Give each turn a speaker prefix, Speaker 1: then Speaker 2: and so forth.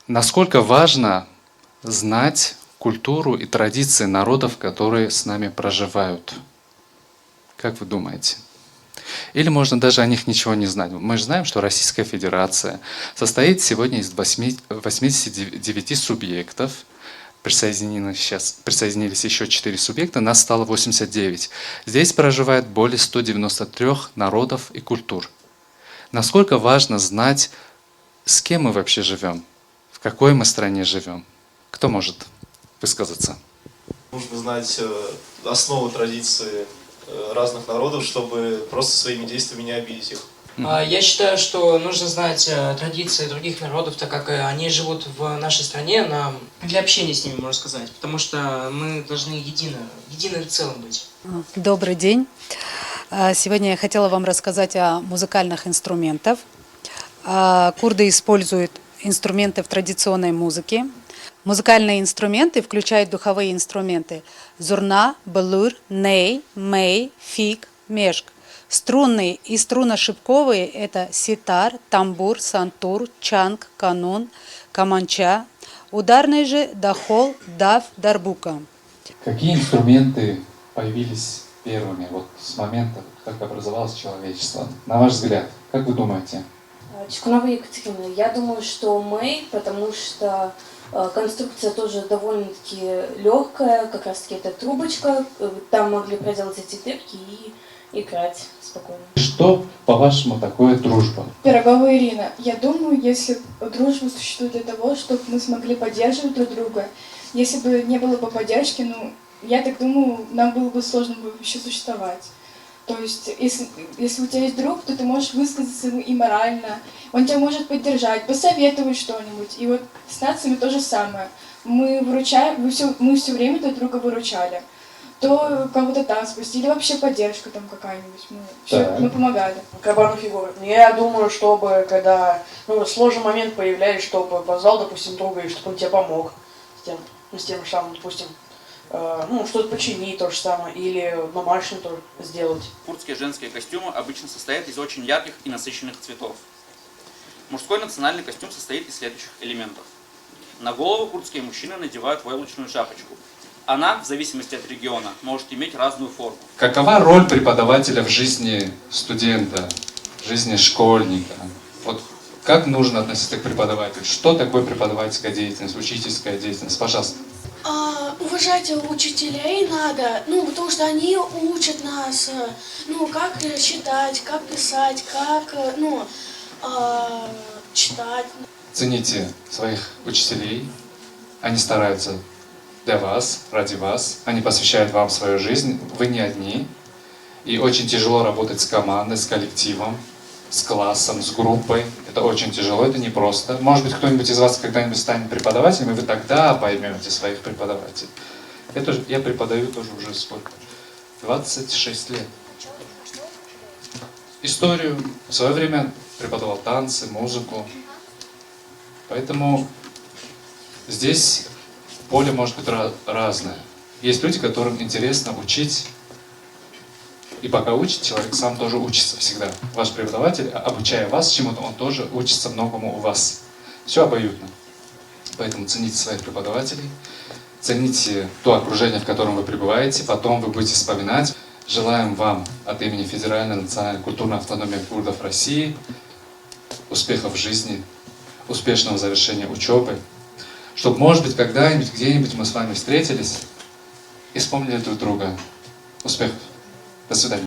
Speaker 1: Насколько важно знать культуру и традиции народов, которые с нами проживают? Как вы думаете? Или можно даже о них ничего не знать? Мы же знаем, что Российская Федерация состоит сегодня из 89 субъектов. Присоединились еще 4 субъекта, нас стало 89. Здесь проживает более 193 народов и культур. Насколько важно знать, с кем мы вообще живем, в какой мы стране живем? Кто может высказаться?
Speaker 2: Нужно знать основы традиции разных народов, чтобы просто своими действиями не обидеть их.
Speaker 3: Я считаю, что нужно знать традиции других народов, так как они живут в нашей стране, для общения с ними, можно сказать, потому что мы должны единым целым быть.
Speaker 4: Добрый день. Сегодня я хотела вам рассказать о музыкальных инструментах. Курды используют инструменты в традиционной музыке. Музыкальные инструменты включают духовые инструменты: зурна, балур, ней, мей, фиг, мешк. Струнные и струнно-шипковые – это ситар, тамбур, сантур, чанг, канун, каманча. Ударные же – дахол, дав, дарбука.
Speaker 1: Какие инструменты появились первыми, вот с момента, как образовалось человечество? На ваш взгляд, как вы думаете?
Speaker 5: Чекунова Екатерина, я думаю, что мэй, потому что конструкция тоже довольно-таки легкая, как раз таки это трубочка, там могли проделать эти дырки и играть спокойно.
Speaker 1: Что, по-вашему, такое дружба?
Speaker 6: Пирогова Ирина, я думаю, если дружба существует для того, чтобы мы смогли поддерживать друг друга, если бы не было бы поддержки, я так думаю, нам было бы сложно вообще существовать. То есть, если у тебя есть друг, то ты можешь высказаться ему и морально, он тебя может поддержать, посоветовать что-нибудь. И вот с нациями то же самое. Мы все время друг друга выручали. То кого-то там спасти, или вообще поддержка там какая-нибудь. Мы помогали.
Speaker 7: Кабану фигуры. Я думаю, чтобы когда сложный момент появляется, чтобы позвал, допустим, друга, и чтобы он тебе помог с тем самым, допустим, что-то починить, то же самое, или домашнее тоже сделать.
Speaker 8: Курдские женские костюмы обычно состоят из очень ярких и насыщенных цветов. Мужской национальный костюм состоит из следующих элементов. На голову курдские мужчины надевают войлочную шапочку. Она, в зависимости от региона, может иметь разную форму.
Speaker 1: Какова роль преподавателя в жизни студента, в жизни школьника? Вот как нужно относиться к преподавателю? Что такое преподавательская деятельность, учительская деятельность? Пожалуйста.
Speaker 9: Уважать учителей надо, потому что они учат нас, как считать, как писать, как, читать.
Speaker 1: Цените своих учителей, они стараются для вас, ради вас, они посвящают вам свою жизнь, вы не одни. И очень тяжело работать с командой, с коллективом, с классом, с группой. Это очень тяжело, это непросто. Может быть, кто-нибудь из вас когда-нибудь станет преподавателем, и вы тогда поймете своих преподавателей. Я преподаю тоже уже сколько? 26 лет. Историю. В свое время преподавал танцы, музыку. Поэтому здесь поле может быть разное. Есть люди, которым интересно учить. И пока учит, человек сам тоже учится всегда. Ваш преподаватель, обучая вас чему-то, он тоже учится многому у вас. Все обоюдно. Поэтому цените своих преподавателей, цените то окружение, в котором вы пребываете, потом вы будете вспоминать. Желаем вам от имени Федеральной национальной культурной автономии курдов России успехов в жизни, успешного завершения учебы, чтобы, может быть, когда-нибудь, где-нибудь мы с вами встретились и вспомнили друг друга. Успехов! До свидания.